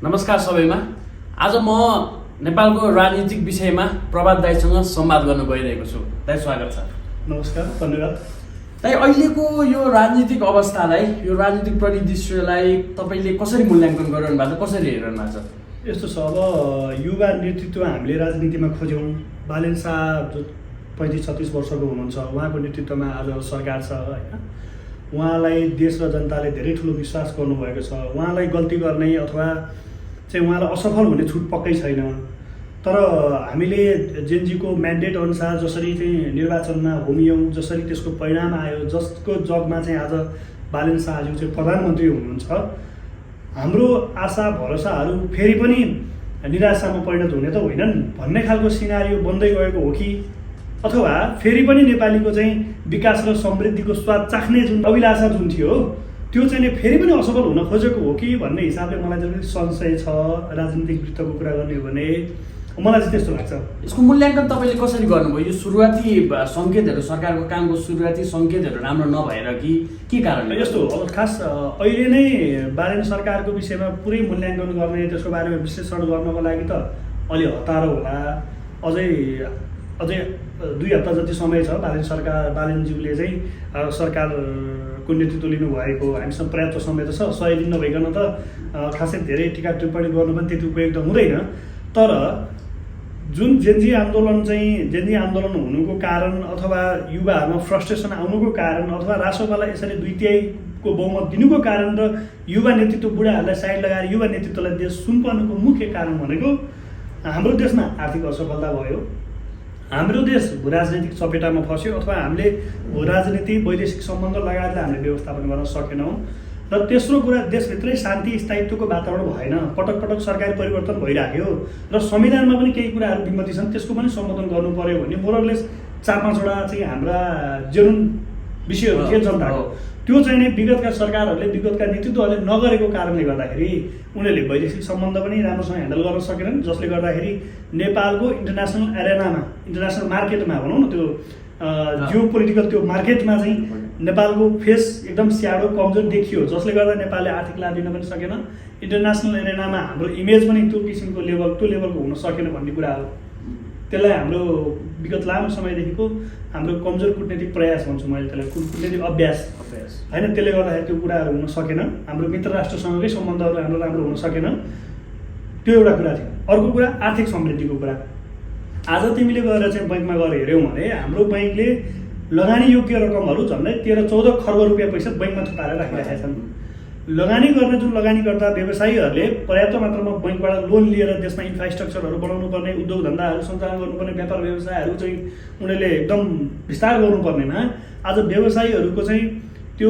नमस्कार सबैमा। आज म नेपालको राजनीतिक विषयमा प्रभात दाइसँग संवाद गर्न गइरहेको छु। दाइ स्वागत छ। नमस्कार, धन्यवाद। दाइ, अहिलेको यो राजनीतिक अवस्थालाई, यो राजनीतिक परिदृश्यलाई तपाईँले कसरी मूल्याङ्कन गरिरहनु भएको छ, कसरी हेरिरहनु भएको छ? यस्तो छ, अब युवा नेतृत्व हामीले राजनीतिमा खोज्यौँ। बालेन शाह जो 35-36 वर्षको हुनुहुन्छ, उहाँको नेतृत्वमा आज सरकार छ होइन। उहाँलाई देश र जनताले धेरै ठुलो विश्वास गर्नुभएको छ। उहाँलाई गल्ती गर्ने अथवा चाहिँ उहाँलाई असफल हुने छुट पक्कै छैन। तर हामीले जेनजीको म्यान्डेट अनुसार जसरी चाहिँ निर्वाचनमा होमियौँ, जसरी त्यसको परिणाम आयो, जसको जगमा चाहिँ आज बालेन शाहज्यू चाहिँ प्रधानमन्त्री हुनुहुन्छ, हाम्रो आशा भरोसाहरू फेरि पनि निराशामा परिणत हुने त होइनन् भन्ने खालको सिनारियो बन्दै गएको हो कि अथवा फेरि पनि नेपालीको चाहिँ विकास र समृद्धिको स्वाद चाख्ने जुन अभिलाषा जुन थियो त्यो चाहिँ फेरि पनि असफल हुन खोजेको हो कि भन्ने हिसाबले मलाई चाहिँ संशय छ। राजनीतिक वृत्तको कुरा गर्ने हो भने मलाई चाहिँ त्यस्तो लाग्छ। यसको मूल्याङ्कन तपाईँले कसरी गर्नुभयो? यो सुरुवाती सङ्केतहरू, सरकारको कामको सुरुवाती सङ्केतहरू राम्रो नभएर कि के कारणले? यस्तो अब खास अहिले नै बालेन सरकारको विषयमा पुरै मूल्याङ्कन गर्ने, त्यसको बारेमा विश्लेषण गर्नको लागि त अलि हतारो होला। अझै 2 हप्ता जति समय छ। बालेनज्यूले चाहिँ सरकारको नेतृत्व लिनुभएको, हामीसँग पर्याप्त समय त छ। 100 दिन नभइकन त खासै धेरै टिका टिप्पणी गर्नु पनि त्यति उपयुक्त हुँदैन। तर जुन जेनजी आन्दोलन हुनुको कारण अथवा युवाहरूमा फ्रस्ट्रेसन आउनुको कारण अथवा रासोपालाई यसरी 2/3 बहुमत दिनुको कारण र युवा नेतृत्व बुढाहरूलाई साइड लगाएर युवा नेतृत्वलाई देश सुम्पनुको मुख्य कारण भनेको हाम्रो देशमा आर्थिक असफलता भयो, हाम्रो देश भूराजनीतिक चपेटामा फस्यो अथवा हामीले भूराजनीति, वैदेशिक सम्बन्ध लगायतलाई हामीले व्यवस्थापन गर्न सकेनौँ। र तेस्रो कुरा, देशभित्रै शान्ति स्थायित्वको वातावरण भएन। पटक पटक सरकारी परिवर्तन भइराख्यो र संविधानमा पनि केही कुराहरू विमति छन्, त्यसको पनि सम्बोधन गर्नु पर्यो भन्ने मोरलेस 4-5वटा चाहिँ हाम्रा जेनुन विषयहरू थिए जनताको। त्यो चाहिँ नै विगतका सरकारहरूले, विगतका नेतृत्वहरूले नगरेको कारणले गर्दाखेरि उनीहरूले वैदेशिक सम्बन्ध पनि राम्रोसँग ह्यान्डल गर्न सकेनन्, जसले गर्दाखेरि नेपालको इन्टरनेसनल एरेनामा, इन्टरनेसनल मार्केटमा भनौँ न, त्यो जियो पोलिटिकल त्यो मार्केटमा चाहिँ नेपालको फेस एकदम स्याडो कमजोर देखियो, जसले गर्दा नेपालले आर्थिक लाभ लिन पनि सकेन। इन्टरनेसनल एरेनामा हाम्रो इमेज पनि त्यो किसिमको त्यो लेभलको हुन सकेन भन्ने कुरा हो। त्यसलाई हाम्रो विगत लामो समयदेखिको हाम्रो कमजोर कूटनीतिक प्रयास भन्छु मैले, त्यसलाई कूटनीतिक अभ्यास होइन, त्यसले गर्दाखेरि त्यो कुराहरू हुन सकेन। हाम्रो मित्र राष्ट्रसँगकै सम्बन्धहरू हाम्रो राम्रो हुन सकेन। त्यो एउटा कुरा थियो। अर्को कुरा आर्थिक समृद्धिको कुरा। आज तिमीले गएर चाहिँ बैङ्कमा गएर हेऱ्यौ भने हाम्रो बैङ्कले लगानी योग्य रकमहरू झन्डै 13-14 खर्ब रुपियाँ पैसा बैङ्कमा थुपारेर राखिरहेका छन्। लगानीकर्ता व्यवसायीहरूले पर्याप्त मात्रामा बैङ्कबाट लोन लिएर देशमा इन्फ्रास्ट्रक्चरहरू बनाउनु पर्ने, उद्योग धन्दाहरू सञ्चालन गर्नुपर्ने, व्यापार व्यवसायहरू चाहिँ उनीहरूले एकदम विस्तार गर्नुपर्नेमा आज व्यवसायीहरूको चाहिँ त्यो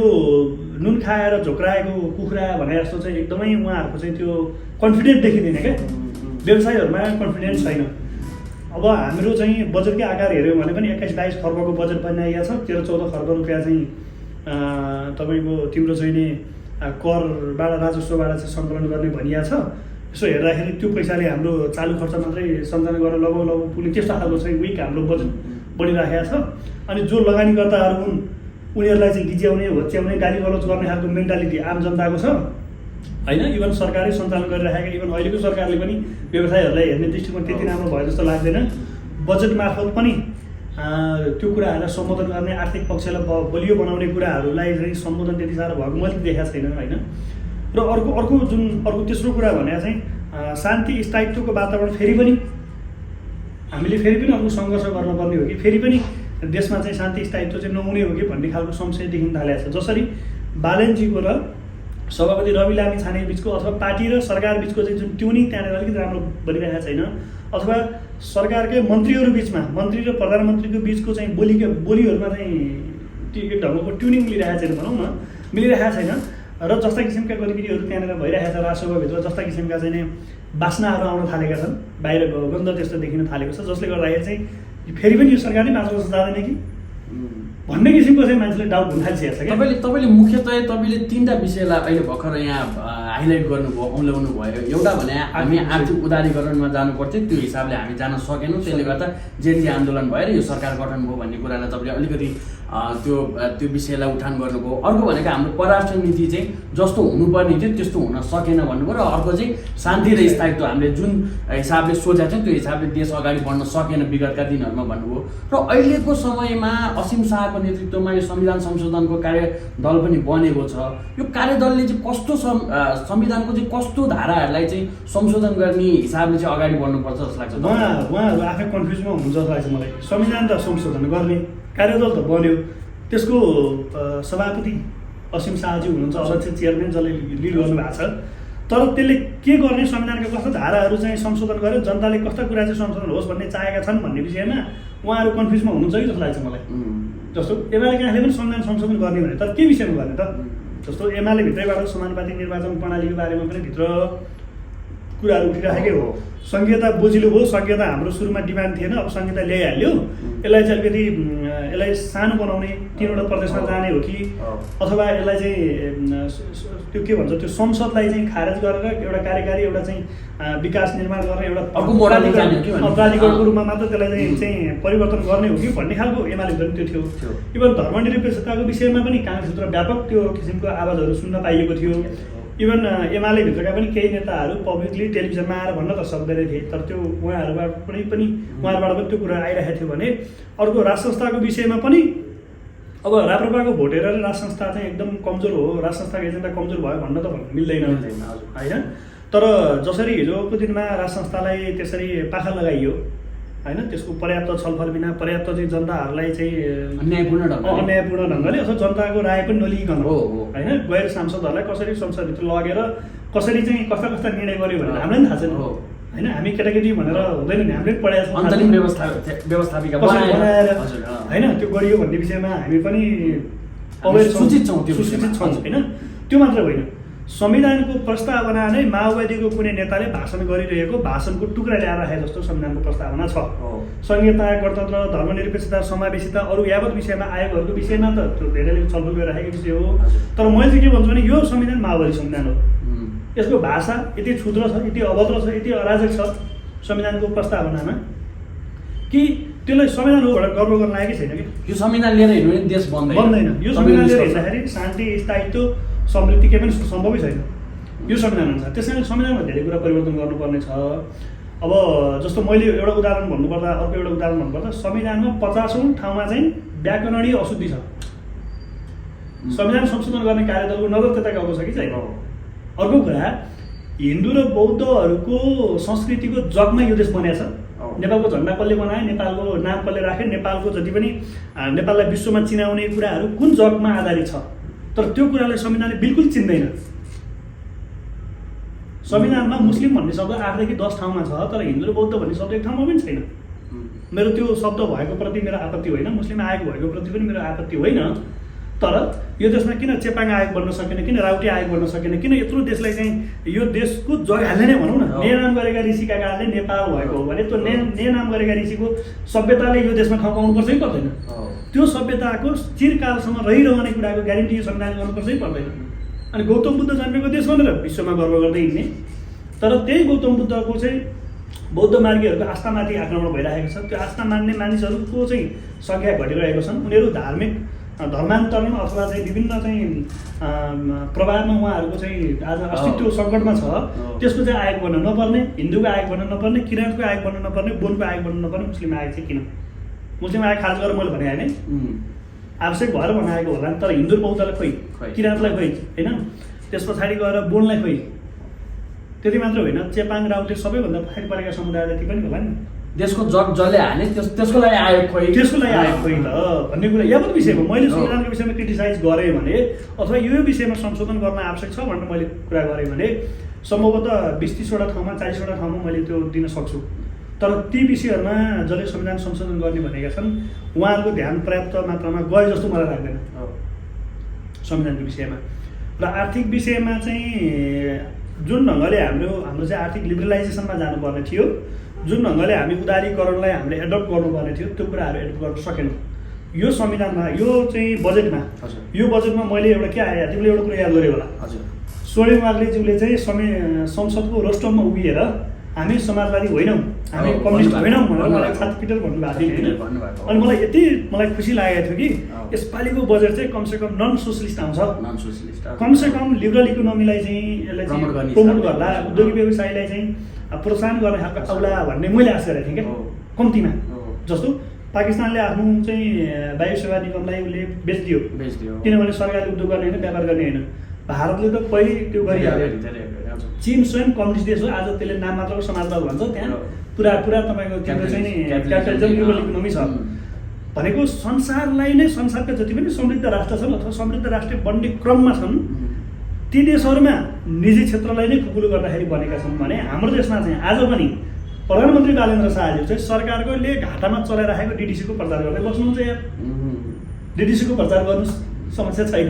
नुन खाएर झोक्राएको कुखुरा भने जस्तो चाहिँ एकदमै उहाँहरूको चाहिँ त्यो कन्फिडेन्ट देखिँदैन क्या। व्यवसायीहरूमा कन्फिडेन्स छैन। अब हाम्रो चाहिँ बजेटकै आकार हेऱ्यौँ भने पनि 21-22 खर्बको बजेट बनाइएको छ। 13-14 खर्ब रुपियाँ चाहिँ तपाईँको तिम्रो चाहिँ नि करबाट, राजस्वबाट चाहिँ सङ्कलन गर्ने भनिएको छ। यसो हेर्दाखेरि त्यो पैसाले हाम्रो चालु खर्च मात्रै सञ्चालन गरेर लगभग पुग्ने त्यस्तो खालको चाहिँ विक हाम्रो बजेट बढिराखेको छ। अनि जो लगानीकर्ताहरू हुन् उनीहरूलाई चाहिँ गिज्याउने, होच्याउने, गाली गलौज गर्ने खालको मेन्टालिटी आम जनताको छ होइन। इभन सरकारले सञ्चालन गरिराखेका, इभन अहिलेको सरकारले पनि व्यवसायहरूलाई हेर्ने दृष्टिकोण त्यति राम्रो भयो जस्तो लाग्दैन। बजेट मार्फत पनि त्यो कुराहरूलाई सम्बोधन गर्ने, आर्थिक पक्षलाई बलियो बनाउने कुराहरूलाई चाहिँ सम्बोधन त्यति साह्रो भएको मैले देखाएको छैन होइन। र अर्को तेस्रो कुरा भने चाहिँ शान्ति स्थायित्वको वातावरण हामीले फेरि पनि अर्को सङ्घर्ष गर्नुपर्ने हो कि फेरि पनि देशमा चाहिँ शान्ति स्थायित्व चाहिँ नहुने हो कि भन्ने खालको संशय देखिन थालेको छ। जसरी बालेनजीको र सभापति रवि लामिछाने बिचको अथवा पार्टी र सरकार बिचको चाहिँ जुन ट्युनिङ त्यहाँनिर अलिकति राम्रो बनिरहेको छैन, अथवा सरकारकै मन्त्रीहरू बिचमा, मन्त्री र प्रधानमन्त्रीको बिचको चाहिँ बोलीहरूमा चाहिँ एक ढङ्गको ट्युनिङ मिलिरहेको छैन भनौँ न, मिलिरहेको छैन। र जस्ता किसिमका गतिविधिहरू त्यहाँनिर भइरहेको छ राजसभाभित्र, जस्ता किसिमका चाहिँ नै बासनाहरू आउन थालेका छन्, बाहिर गन्ध त्यस्तो देखिन थालेको छ, जसले गर्दाखेरि चाहिँ फेरि पनि यो सरकारले 5 वर्ष जाँदैन कि भन्ने किसिमको चाहिँ मान्छेले डाउट हुन थालिसकेको छ। तपाईँले मुख्यतः तपाईँले 3टा विषयलाई अहिले भर्खर यहाँ हाइलाइट गर्नुभयो, औँल्याउनु भयो। एउटा भने हामी आर्थिक उदारीकरणमा जानु पर्थ्यो, त्यो हिसाबले हामी जान सकेनौँ, त्यसले गर्दा जेनजी आन्दोलन भएर यो सरकार गठन भयो भन्ने कुरालाई तपाईँले अलिकति त्यो विषयलाई उठान गर्नुभयो। अर्को भनेको हाम्रो परराष्ट्र नीति चाहिँ जस्तो हुनुपर्ने थियो त्यस्तो हुन सकेन भन्नुभयो र अर्को चाहिँ शान्ति र स्थायित्व हामीले जुन हिसाबले सोचेको थियौँ त्यो हिसाबले देश अगाडि बढ्न सकेन विगतका दिनहरूमा भन्नुभयो। र अहिलेको समयमा असीम शाहको नेतृत्वमा यो संविधान संशोधनको कार्यदल पनि बनेको छ। यो कार्यदलले चाहिँ कस्तो संविधानको चाहिँ कस्तो धाराहरूलाई चाहिँ संशोधन गर्ने हिसाबले चाहिँ अगाडि बढ्नुपर्छ जस्तो लाग्छ? उहाँहरू आफै कन्फ्युजमा हुनुहुन्छ जस्तो लाग्छ मलाई। संविधान त संशोधन गर्ने कार्यदल त बन्यो, त्यसको सभापति असीम शाहजी हुनुहुन्छ, अध्यक्ष चेयरम्यान जसले लिड गर्नुभएको छ। तर त्यसले के गर्ने, संविधानका कस्ता धाराहरू चाहिँ संशोधन गर्यो, जनताले कस्ता कुरा चाहिँ संशोधन होस् भन्ने चाहेका छन् भन्ने विषयमा उहाँहरू कन्फ्युजमा हुनुहुन्छ कि जस्तो लाग्छ मलाई। जस्तो एमालेका आफूले पनि संविधान संशोधन गर्ने भने तर के विषयमा गर्ने त? जस्तो एमाले भित्रैबाट समानुपातिक निर्वाचन प्रणालीको बारेमा पनि भित्र कुराहरू उठिराखेकै हो। संहिता बोजिलो भयो, संहिता हाम्रो सुरुमा डिमान्ड थिएन, अब संहिता ल्याइहाल्यो। यसलाई चाहिँ अलिकति यसलाई सानो बनाउने, 3वटा प्रदेशमा जाने हो कि अथवा यसलाई चाहिँ त्यो के भन्छ, त्यो संसदलाई चाहिँ खारेज गरेर एउटा कार्यकारी एउटा चाहिँ विकास निर्माण गर्ने एउटा प्राधिकरणको रूपमा मात्र त्यसलाई चाहिँ परिवर्तन गर्ने हो कि भन्ने खालको एमालेभित्र पनि त्यो थियो। इभन धर्मनिरपेक्षताको विषयमा पनि काङ्ग्रेसभित्र व्यापक त्यो किसिमको आवाजहरू सुन्न पाइएको थियो। इभन एमाले भित्रका पनि केही नेताहरू पब्लिकली टेलिभिजनमा आएर भन्न त सक्दैन थिए, तर त्यो उहाँहरूबाट पनि त्यो कुरा आइरहेको थियो। भने अर्को राज संस्थाको विषयमा पनि अब राप्रपाको भोट हेरेर राज संस्था चाहिँ एकदम कमजोर हो, राज संस्थाको एजेन्डा कमजोर भयो भन्न त मिल्दैन होइन। तर जसरी हिजोको दिनमा राज संस्थालाई त्यसरी पाखा लगाइयो होइन, त्यसको पर्याप्त छलफल बिना, पर्याप्त चाहिँ जनताहरूलाई चाहिँ अन्यायपूर्ण ढङ्गले अथवा जनताको राय पनि नलिइकन होइन, गैर सांसदहरूलाई कसरी संसदभित्र लगेर कसरी चाहिँ कस्ता कस्ता निर्णय गर्यो भनेर हामीलाई पनि थाहा छैन होइन। हामी केटाकेटी भनेर हुँदैन नि, हामीले पनि पढाएको बनाएर होइन त्यो गरियो भन्ने विषयमा हामी पनि सूचित छौँ होइन। त्यो मात्र होइन, संविधानको प्रस्तावना नै माओवादीको कुनै नेताले भाषण गरिरहेको भाषणको टुक्रा ल्याएर राखे जस्तो संविधानको प्रस्तावना छ। संहिता, गणतन्त्र, धर्मनिरपेक्षता, समावेशिता, अरू यावत विषयमा आयोगहरूको विषयमा त त्यो धेरैले छलफल गरिराखेको विषय हो। तर मैले चाहिँ के भन्छु भने यो संविधान माओवादी संविधान हो। यसको भाषा यति क्षुद्र छ, यति अभद्र छ, यति अराजक छ संविधानको प्रस्तावनामा कि त्यसलाई संविधान हो भनेर गर्व गर्न लागेकै छैन कि। यो संविधान लिएर हिँड्नु भने देश बन्दैन। यो संविधान लिएर हिँड्दाखेरि शान्ति, स्थायित्व, समृद्धि केही पनि सम्भवै छैन यो संविधान अनुसार। त्यस कारण संविधानमा धेरै कुरा परिवर्तन गर्नुपर्ने छ। अब जस्तो मैले एउटा उदाहरण भन्नुपर्दा, अर्को एउटा उदाहरण भन्नुपर्दा, संविधानमा 50औं ठाउँमा चाहिँ व्याकरणीय अशुद्धि छ। संविधान संशोधन गर्ने कार्यदलको नजर त्यता गएको छ कि छैन। अर्को कुरा, हिन्दू र बौद्धहरूको संस्कृतिको जगमा यो देश बनेको छ। नेपालको झन्डा कसले बनाए, नेपालको नाम कसले राखे, नेपालको जति पनि नेपाललाई विश्वमा चिनाउने कुराहरू कुन जगमा आधारित छ, तर त्यो कुरालाई संविधानले बिल्कुल चिन्दैन। संविधानमा मुस्लिम भन्ने शब्द 8 देखि 10 ठाउँमा छ, तर हिन्दू र बौद्ध भन्ने शब्द एक ठाउँमा पनि छैन। मेरो त्यो शब्द भएको प्रति मेरो आपत्ति होइन, मुस्लिम आयोग भएको प्रति पनि मेरो आपत्ति होइन। तर यो देशमा किन चेपाङ आयोग बन्न सकेन, किन राउटे आयोग बन्न सकेन, किन यत्रो देशलाई चाहिँ यो देशको जग हाल्ने नै भनौँ न, नेनाम गरेका ऋषिका कारणले नेपाल भएको हो भने त्यो नेनाम गरेका ऋषिको सभ्यताले यो देशमा ठाउँ पाउनुपर्छ कि पर्दैन? त्यो सभ्यताको चिरकालसम्म रहिरहने कुराको ग्यारेन्टी यो संविधान गर्नुपर्छ कि पर्दैन? अनि गौतम बुद्ध जन्मेको देश भनेर विश्वमा गर्व गर्दै हिँड्ने, तर त्यही गौतम बुद्धको चाहिँ बौद्ध मार्गीहरूको आस्थामाथि आक्रमण भइरहेको छ। त्यो आस्था मान्ने मानिसहरूको चाहिँ सङ्ख्या घटिरहेको छन्। उनीहरू धार्मिक धर्मान्तरण अथवा चाहिँ विभिन्न चाहिँ प्रभावमा उहाँहरूको चाहिँ आज अस्तित्व सङ्कटमा छ। त्यसको चाहिँ आयोग बन्न नपर्ने, हिन्दूको आयोग बन्न नपर्ने, किराँतको आयोग बन्न नपर्ने, बोनको आयोग बन्न नपर्ने, मुस्लिम आयोग चाहिँ किन? मुस्लिम आयोग खास गरेर मैले भने होइन, आवश्यक भएर बनाएको होला नि, तर हिन्दू बौद्धलाई खोइ, किराँतलाई खोइ होइन, त्यस पछाडि गएर बोनलाई खोइ। त्यति मात्र होइन, चेपाङ राउटे सबैभन्दा पछाडि परेका समुदाय जति पनि होला नि। देशको जग जसले हाने त्यसको लागि आयोग खोइ, त्यसको लागि आयोग खोइ त भन्ने कुरा यावत विषयमा मैले संविधानको विषयमा क्रिटिसाइज गरेँ भने अथवा यो विषयमा संशोधन गर्न आवश्यक छ भनेर मैले कुरा गरेँ भने सम्भवतः 20-30वटा ठाउँमा 40वटा ठाउँमा मैले त्यो दिन सक्छु। तर ती विषयहरूमा जसले संविधान संशोधन गर्ने भनेका छन् उहाँहरूको ध्यान पर्याप्त मात्रामा गए जस्तो मलाई लाग्दैन संविधानको विषयमा। र आर्थिक विषयमा चाहिँ जुन ढङ्गले हाम्रो चाहिँ आर्थिक लिबरलाइजेसनमा जानुपर्ने थियो, जुन ढङ्गले हामी उदारीकरणलाई हामीले एडप्ट गर्नुपर्ने थियो, त्यो कुराहरू एडप्ट गर्न सकेनौँ। यो संविधानमा, यो चाहिँ बजेटमा, यो बजेटमा मैले एउटा के आयो, तिमीले एउटा कुरा याद गर्यो होला, स्वर्णिम वाग्लेज्यूले चाहिँ संसदको रोस्टममा उभिएर हामी समाजवादी होइनौँ, हामी कम्युनिस्ट होइनौँ भनेर मलाई छातपिटेर भन्नुभएको थियो होइन। अनि मलाई यति खुसी लागेको थियो कि यसपालिको बजेट चाहिँ कमसेकम नन सोसलिस्ट आउँछ, कमसेकम लिबरल इकोनोमीलाई चाहिँ यसलाई चाहिँ प्रमोट गर्ला, उद्योगी व्यवसायलाई चाहिँ प्रोत्साहन गर्ने खालको आउला भन्ने मैले आशा गरेको थिएँ क्या कम्तीमा। जस्तो पाकिस्तानले आफ्नो चाहिँ वायु सेवा निगमलाई उसले बेचिदियो, किनभने सरकारी उद्योग गर्ने होइन, व्यापार गर्ने होइन। भारतले त पहिले त्यो गरिहाल्यो। चीन स्वयं कम्युनिस्ट देश हो, आज त्यसले नाम मात्रको समाजवाद भन्छ, त्यहाँ पुरा तपाईँको तिम्रो चाहिँ नि क्यापिटलिजम लिबरल इकोनोमी छ भनेको। संसारलाई नै संसारका जति पनि समृद्ध राष्ट्र छन् अथवा समृद्ध राष्ट्र बन्ने क्रममा छन् ती देशहरूमा निजी क्षेत्रलाई नै खुकुलो गर्दाखेरि बनेका छन् भने हाम्रो देशमा चाहिँ आज पनि प्रधानमन्त्री बालेन्द्र शाहले चाहिँ सरकारकोले घाटामा चलाइराखेको डिडिसीको प्रचार गर्दै बस्नुहुन्छ यार। डिडिसीको प्रचार गर्नु समस्या छैन,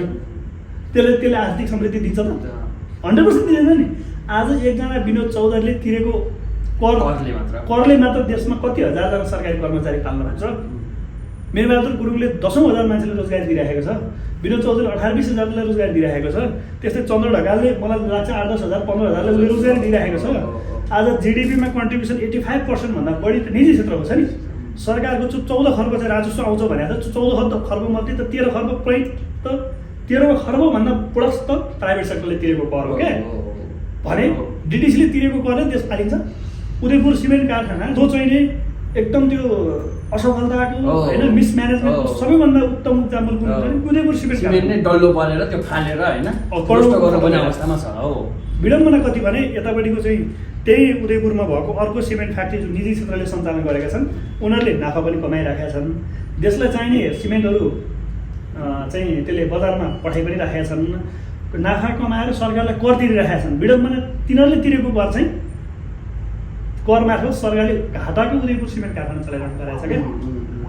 त्यसले आर्थिक समृद्धि दिन्छ त? 100% दिँदैन नि। आज एकजना विनोद चौधरीले तिरेको करले मात्र देशमा कति हजारजना सरकारी कर्मचारी पाल्न हुन्छ। मीरबहादुर गुरुङले 10,000 मान्छेले रोजगारी दिइराखेको छ, विनोद चौधरीले 18-20 हजारलाई रोजगारी दिइराखेको छ, त्यस्तै चन्द्र ढकालले मलाई लाग्छ 8-10 हजार 15 हजारले उसले रोजगारी दिइराखेको छ। आज जिडिपीमा कन्ट्रिब्युसन 85% भन्दा बढी त निजी क्षेत्रको छ नि। सरकारको 14 खर्ब चाहिँ राजस्व आउँछ भनेको छ, 14 खर्ब मध्ये त 13 खर्ब त 13 खर्बभन्दा प्लस त प्राइभेट सेक्टरले तिरेको कर हो क्या। भने डिडिसीले तिरेको करले देश फालिन्छ। उदयपुर सिमेन्ट कारखाना जो चाहिँ नि एकदम त्यो असफलताको होइन मिसम्यानेजमेन्टको सबैभन्दा उत्तम इक्जाम्पल कुन उदयपुर सिमेन्ट नै डल्लो परेर त्यो फालेर होइन करोड गर्ने अवस्थामा छ हो। विडम्बना कति भने यतापट्टिको चाहिँ त्यही उदयपुरमा भएको अर्को सिमेन्ट फ्याक्ट्री जो निजी क्षेत्रले सञ्चालन गरेका छन् उनीहरूले नाफा पनि कमाइराखेका छन्। देशलाई चाहिने सिमेन्टहरू चाहिँ त्यसले बजारमा पठाइ पनि राखेका छन्, नाफा कमाएर सरकारलाई कर तिरिराखेका छन्। विडम्बना तिनीहरूले तिरेको कर चाहिँ कर मार्फत सरकारले घाटाको उदयपुर सिमेन्ट कारखाना चलाइरहनु परेको छ क्या।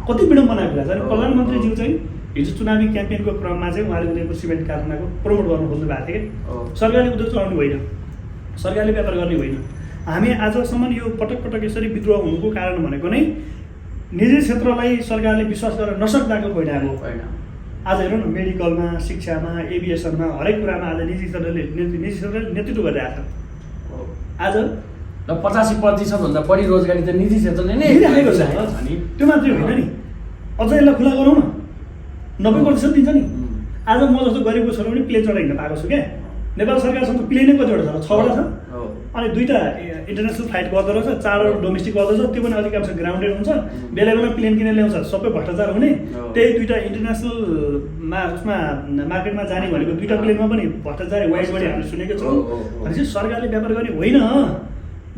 कति विडम्बनाको कुरा छ। अनि प्रधानमन्त्रीज्यू चाहिँ हिजो चुनावी क्याम्पेनको क्रममा चाहिँ उहाँले उदयपुर सिमेन्ट कारखानाको प्रमोट गर्नु खोज्नु भएको थियो क्या। सरकारले उद्योग चलाउने होइन, सरकारले व्यापार गर्ने होइन। हामी आजसम्म यो पटक पटक यसरी विद्रोह हुनुको कारण भनेको नै निजी क्षेत्रलाई सरकारले विश्वास गर्न नसक्दाको परिणाम हो। आज हेरौँ न, मेडिकलमा, शिक्षामा, एभिएसनमा हरेक कुरामा आज निजी क्षेत्रले नेतृत्व गरिरहेको छ। आज 85% भन्दा बढी रोजगारी त निजी क्षेत्रले नै दिइरहेको छ नि। त्यो मात्रै होइन नि, अझ यसलाई खुला गरौँ न, 90% दिन्छ नि। आज म जस्तो गरिबको छोरो पनि प्लेन चढेर हिँड्न पाएको छु क्या। नेपाल सरकारसँग त प्लेनै कतिवटा छ? 6वटा छ। अनि 2टा इन्टरनेसनल फ्लाइट गर्दो रहेछ, 4वटा डोमेस्टिक गर्दो छ। त्यो पनि अधिकांश ग्राउन्डेड हुन्छ, बेला बेला प्लेन किनेर ल्याउँछ, सबै भ्रष्टाचार हुने। त्यही 2टा इन्टरनेसनलमा उसमा मार्केटमा जाने भनेको 2टा प्लेनमा पनि भ्रष्टाचार वाइड बढी हामीले सुनेको छौँ। भनेपछि सरकारले व्यापार गर्ने होइन।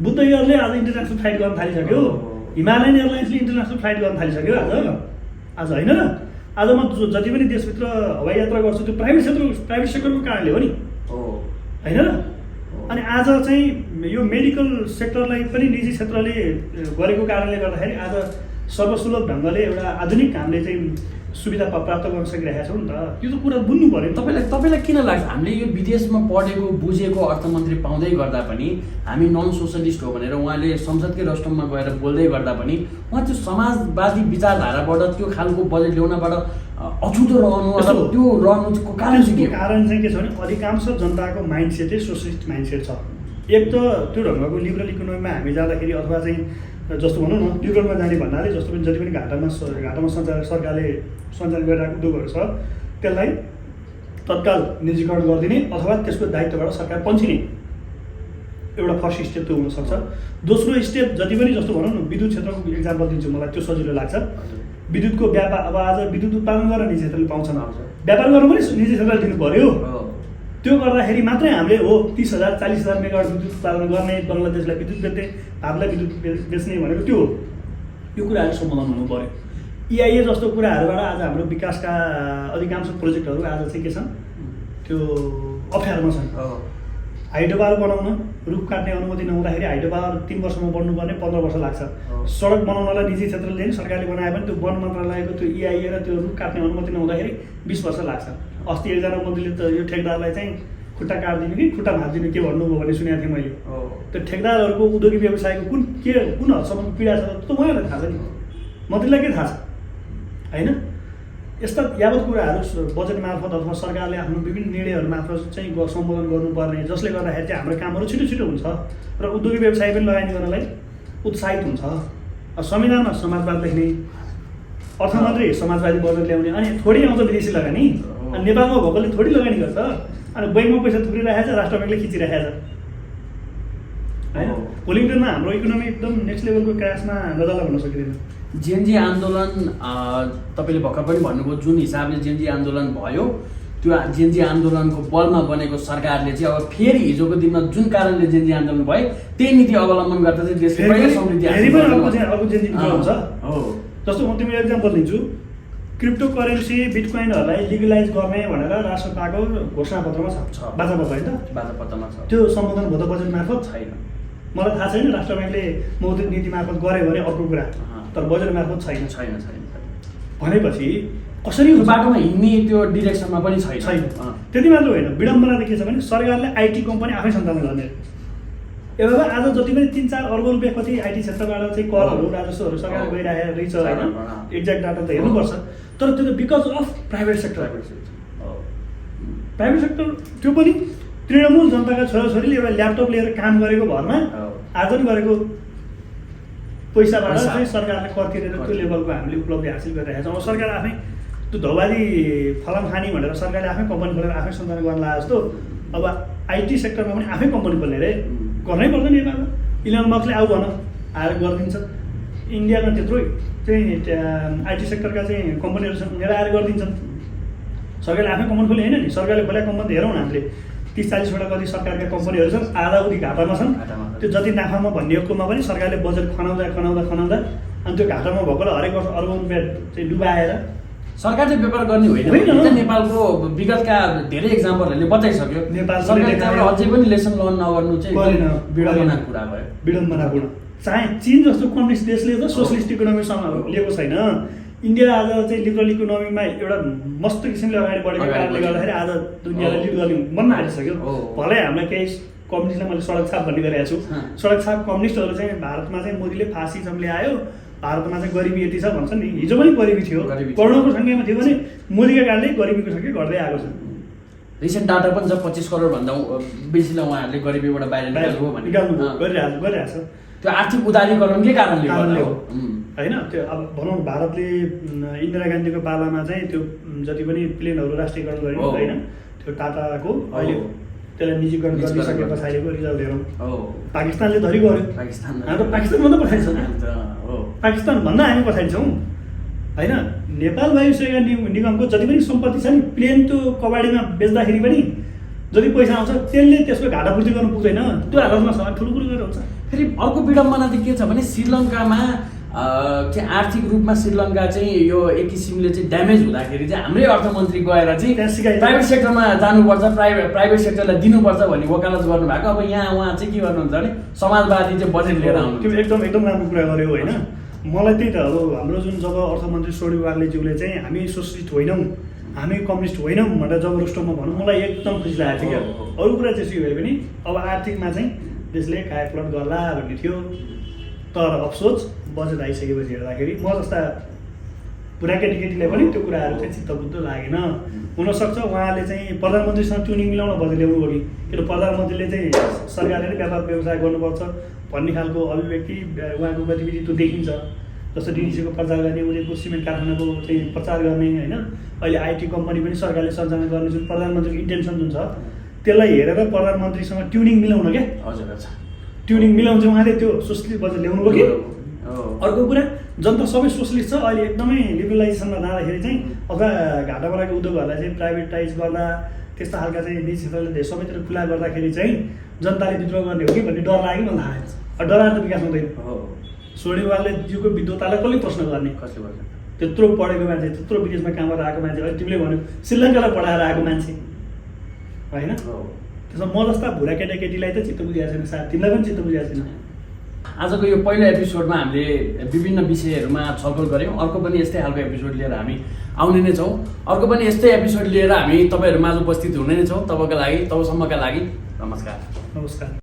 बुद्ध एयरले आज इन्टरनेसनल फ्लाइट गर्न थालिसक्यो, हिमालयन एयरलाइन्सले इन्टरनेसल फ्लाइट गर्न थालिसक्यो आज होइन र। आज म जति पनि देशभित्र हवाई यात्रा गर्छु त्यो प्राइभेट सेक्टरको कारणले हो नि, होइन र। अनि आज चाहिँ यो मेडिकल सेक्टरलाई पनि निजी क्षेत्रले गरेको कारणले गर्दाखेरि आज सर्वसुलभ ढङ्गले एउटा आधुनिक हामीले चाहिँ सुविधा प्राप्त गर्न सकिरहेका छौँ नि त। त्यो त कुरा बुझ्नु पऱ्यो। तपाईँलाई किन लाग्छ हामीले यो विदेशमा पढेको बुझेको अर्थमन्त्री पाउँदै गर्दा पनि हामी नन सोसलिस्ट हो भनेर उहाँले संसदकै रेस्टरुममा गएर बोल्दै गर्दा पनि उहाँ त्यो समाजवादी विचारधाराबाट त्यो खालको बजेट ल्याउनबाट अछुतो रहनु अथवा त्यो रहनुको कारण चाहिँ के? कारण चाहिँ के छ भने अधिकांश जनताको माइन्डसेटै सोसलिस्ट माइन्डसेट छ। एक त त्यो ढङ्गको लिबरल इकोनोमीमा हामी जाँदाखेरि अथवा चाहिँ जस्तो भनौँ न लिबरलमा जाने भन्नाले जस्तो पनि जति पनि घाटामा सरकारले सञ्चालन गरिरहेको उद्योगहरू छ त्यसलाई तत्काल निजीकरण गरिदिने अथवा त्यसको दायित्वबाट सरकार पन्छिने एउटा फर्स्ट स्टेप त्यो हुनसक्छ। दोस्रो स्टेप जति पनि जस्तो भनौँ न विद्युत क्षेत्रको इक्जाम्पल दिन्छु, मलाई त्यो सजिलो लाग्छ। विद्युतको व्यापार अब आज विद्युत उत्पादन गरेर निजी क्षेत्रले पाउँछन्, व्यापार गर्नु पनि निजी क्षेत्रले दिनु पऱ्यो। त्यो गर्दाखेरि मात्रै हामीले हो 30,000 40,000 मेगावाट विद्युत उत्पादन गर्ने, बङ्गलादेशलाई विद्युत बेच्ने, भारतलाई विद्युत बेच्ने भनेको त्यो हो। यो कुराहरू सम्बोधन हुनु पऱ्यो। EIA जस्तो कुराहरूबाट आज हाम्रो विकासका अधिकांश प्रोजेक्टहरू आज चाहिँ के छन् त्यो अप्ठ्यारोमा छन्। हाइड्रोपावर बनाउन रुख काट्ने अनुमति नहुँदाखेरि हाइड्रोपावर 3 वर्षमा बन्नुपर्ने 15 वर्ष लाग्छ। सडक बनाउनलाई निजी क्षेत्रले सरकारले बनाए पनि त्यो वन मन्त्रालयको त्यो EIA र त्यो रुख काट्ने अनुमति नहुँदाखेरि 20 वर्ष लाग्छ। अस्ति एकजना मन्त्रीले त यो ठेकदारलाई चाहिँ खुट्टा काटिदिनु कि खुट्टा भाँचिदिनु के भन्नुभयो भन्ने सुनेको थिएँ मैले। त्यो ठेकदारहरूको उद्योगी व्यवसायको कुन हदसम्म पीडा छ त उहाँहरूलाई थाहा छ नि, मन्त्रीलाई के थाहा छ होइन। यस्ता यावत कुराहरू बजेट मार्फत अथवा सरकारले आफ्नो विभिन्न निर्णयहरू मार्फत चाहिँ सम्बोधन गर्नुपर्ने, जसले गर्दाखेरि चाहिँ हाम्रो कामहरू छिटो छिटो हुन्छ र उद्योगी व्यवसाय पनि लगानी गर्नलाई उत्साहित हुन्छ। संविधानमा समाजवाद लेख्ने, अर्थमन्त्री समाजवादी बजेट ल्याउने, अनि थोरै आउँछ विदेशी लगानी, अनि नेपालमा भएकोले थोरै लगानी गर्छ, अनि बैङ्कमा पैसा थुप्रिरहेको छ, राष्ट्र ब्याङ्कले खिचिरहेको छ होइन। पोलिङ टाइममा हाम्रो इकोनोमी एकदम नेक्स्ट लेभलको क्रासमा गजल्ला भन्न सकिँदैन। जेएनजी आन्दोलन तपाईँले भर्खर पनि भन्नुभयो, जुन हिसाबले जेएनजी आन्दोलन भयो त्यो जेएनजी आन्दोलनको बलमा बनेको सरकारले चाहिँ अब फेरि हिजोको दिनमा जुन कारणले जेएनजी आन्दोलन भयो त्यही नीति अवलम्बन गर्दा चाहिँ देशले पहिलो समृद्धि अर्को जेएनजी हुन्छ। जस्तो म तिमीलाई एक्जाम्पल दिन्छु, क्रिप्टो करेन्सी बिटकोइनहरूलाई लिगलाइज गर्ने भनेर राष्ट्रपतिको घोषणापत्रमा छ, बाचापत्र होइन त, बाचापत्रमा छ। त्यो सम्बोधन भयो त बजेट मार्फत छैन, मलाई थाहा छैन। राष्ट्र ब्याङ्कले मौद्रिक नीति मार्फत गर्यो भने अर्को कुरा, तर बजेट मार्फत छैन। छैन छैन भनेपछि कसरी बाटोमा हिँड्ने त्यो डिरेक्सनमा पनि छैन। त्यति मात्र होइन, विडम्बना के छ भने सरकारले आइटी कम्पनी आफै सञ्चालन गर्ने। अब आज जति पनि 3-4 अर्ब रुपियाँ कति आइटी क्षेत्रबाट चाहिँ करहरू राजस्वहरू सरकार गइरहेको रहेछ होइन, एक्ज्याक्ट डाटा त हेर्नुपर्छ। तर त्यो त because of private sector. Private sector त्यो पनि तृणमूल जनताका छोराछोरीले एउटा ल्यापटप लिएर काम गरेको भरमा आर्जन गरेको पैसाबाट चाहिँ सरकारले कर तिरेर त्यो लेभलको हामीले उपलब्धि हासिल गरिरहेका छौँ। अब सरकार आफै त्यो धौबादी फलाम खानी भनेर सरकारले आफै कम्पनी खोलेर आफै सञ्चालन गर्न लाग्यो जस्तो अब आइटी सेक्टरमा पनि आफै कम्पनी खोल्ने रे गर्नै पर्दैन। नेपालमा इलन मस्कले आऊ भन आएर गरिदिन्छ। इन्डियामा त्यत्रो चाहिँ आइटी सेक्टरका चाहिँ कम्पनीहरू छन्, उनीहरू आएर गरिदिन्छन्। सरकारले आफै कम्पनी खोल्ने होइन नि, सरकारले खोलेको कम्पनी हेरौँ न हामीले 30-40वटा कति सरकारका कम्पनीहरू छन्, आधा उति घाटामा छन्। त्यो जति नाफामा भनिएकोमा पनि सरकारले बजेट खनाउँदा अनि त्यो घाटामा भएकोलाई हरेक वर्ष अर्बौं रुपियाँ चाहिँ डुबाएर सरकारले व्यापार गर्ने होइन। नेपालको विगतका धेरै एक्जाम्पलहरूले बताइसक्यो। नेपाल सरकारले अझै पनि लेसन लर्न नगर्नु चाहिँ विडम्बना कुरा भयो। विडम्बनापूर्ण। चाहे चीन जस्तो कम्युनिस्ट देशले त सोसलिस्ट इकोनोमीसँग लिएको छैन। इन्डिया आज चाहिँ लिबरल इकोनोमीमा एउटा मस्त किसिमले अगाडि बढेको कारणले गर्दाखेरि आज दुनियाँलाई लिड गर्ने बन्न आइसक्यो। भलै हामीलाई केही कम्युनिस्टलाई मैले सडक छाप भन्ने गरिरहेको छु। सडक छाप कम्युनिस्टहरू चाहिँ भारतमा चाहिँ मोदीले फासिजम ल्यायो, भारतमा चाहिँ गरिबी यति छ भन्छन् नि। हिजो पनि गरिबी थियो, करोडको सङ्ख्यामा थियो भने मोदीका कारणले गरिबीको सङ्ख्या घट्दै आएको छ। रिसेन्ट डाटा पनि छ 25 करोडभन्दा बेसीलाई उहाँहरूले गरिबीबाट बाहिर निकाल्नु भन्ने गरिरहेछ। त्यो आर्थिक उदारीकरणकै कारणले हो होइन। त्यो अब भनौँ भारतले इन्दिरा गान्धीको पालामा चाहिँ त्यो जति पनि प्लेनहरू राष्ट्रियकरण गर्यो होइन, त्यो टाटाको अहिले त्यसलाई निजीकरण गरिसके पछाडिको रिजल्ट हेरौँ। पाकिस्तानले धरि गर्यो, हाम्रो पाकिस्तानभन्दा पछाडि छौँ, पाकिस्तानभन्दा हामी पछाडि छौँ होइन। नेपाल वायुसेना निगमको जति पनि सम्पत्ति छ नि, प्लेन त्यो कबाडीमा बेच्दाखेरि पनि जति पैसा आउँछ त्यसले त्यसको घाटापूर्ति गर्नु पुग्दैन। त्यो हालतमा छ, ठुलो कुरो गरेर हुन्छ। फेरि अर्को विडम्बना चाहिँ के छ भने श्रीलङ्कामा चाहिँ आर्थिक रूपमा श्रीलङ्का चाहिँ यो एक किसिमले चाहिँ ड्यामेज हुँदाखेरि चाहिँ हाम्रै अर्थमन्त्री गएर चाहिँ प्राइभेट सेक्टरमा जानुपर्छ, प्राइभेट सेक्टरलाई दिनुपर्छ भन्ने वकालत गर्नुभएको। अब यहाँ उहाँ चाहिँ के गर्नुहुन्छ भने समाजवादी चाहिँ बजेट लिएर आउनु। त्यो एकदम राम्रो कुरा गर्यो होइन। मलाई त्यही त अब हाम्रो जुन जब अर्थमन्त्री श्रोणी वाग्लेज्यूले चाहिँ हामी सोसियलिस्ट होइनौँ, हामी कम्युनिस्ट होइनौँ भनेर जब रोस्टरमा भनौँ, मलाई एकदम खुसी लागेको थियो क्या। अरू कुरा चाहिँ भए पनि अब आर्थिकमा चाहिँ देशले कायापलट गर्ला भन्ने थियो। तर अफसोस बजेट आइसकेपछि हेर्दाखेरि म जस्ता पुरा केटीलाई पनि त्यो कुराहरू चाहिँ चित्तबुद्ध लागेन। हुनसक्छ उहाँले चाहिँ प्रधानमन्त्रीसँग ट्युनिङ मिलाउन बजेट ल्याउनु हो कि किन प्रधानमन्त्रीले चाहिँ सरकारले नै व्यापार व्यवसाय गर्नुपर्छ भन्ने खालको अभिव्यक्ति उहाँको गतिविधि त्यो देखिन्छ। जस्तो डिडिसीको प्रचार गर्ने, उनीहरूको सिमेन्ट कारखानाको चाहिँ प्रचार गर्ने होइन, अहिले आइटी कम्पनी पनि सरकारले सञ्चालन गर्ने जुन प्रधानमन्त्रीको इन्टेन्सन जुन छ त्यसलाई हेरेर प्रधानमन्त्रीसँग ट्युनिङ मिलाउन क्या। हजुर अच्छा, ट्युनिङ मिलाउँछ उहाँले त्यो सोसलिस्ट बजेट ल्याउनु हो कि। अर्को कुरा जनता सबै सोसलिस्ट छ। अहिले एकदमै लिबरलाइजेसनमा जाँदाखेरि चाहिँ अथवा घाटा परेको उद्योगहरूलाई चाहिँ प्राइभेटाइज गर्दा त्यस्ता खालका चाहिँ निजी क्षेत्रले सबैतिर खुला गर्दाखेरि चाहिँ जनताले विद्रोह गर्ने हो कि भन्ने डर लाग्यो मलाई थाहा छ। डराएर त विकास हुँदैन। श्रोणीवालले जिउको विद्वतालाई कसले प्रश्न गर्ने? कसले गर्छ? त्यत्रो पढेको मान्छे, त्यत्रो विदेशमा काम गरेर आएको मान्छे, अहिले तिमीले भन्यो श्रीलङ्कालाई पढाएर आएको मान्छे होइन। त्यसमा म जस्ता भुरा केटाकेटीलाई त चित्त बुझाएको छैन, सायद तिमीलाई पनि चित्त बुझाएको छैन। आजको यो पहिलो एपिसोडमा हामीले विभिन्न विषयहरूमा छलफल गऱ्यौँ। अर्को पनि यस्तै खालको एपिसोड लिएर हामी आउने नै छौँ। अर्को पनि यस्तै एपिसोड लिएर हामी तपाईँहरू माझ उपस्थित हुने नै छौँ। तबका लागि, तबसम्मका लागि नमस्कार।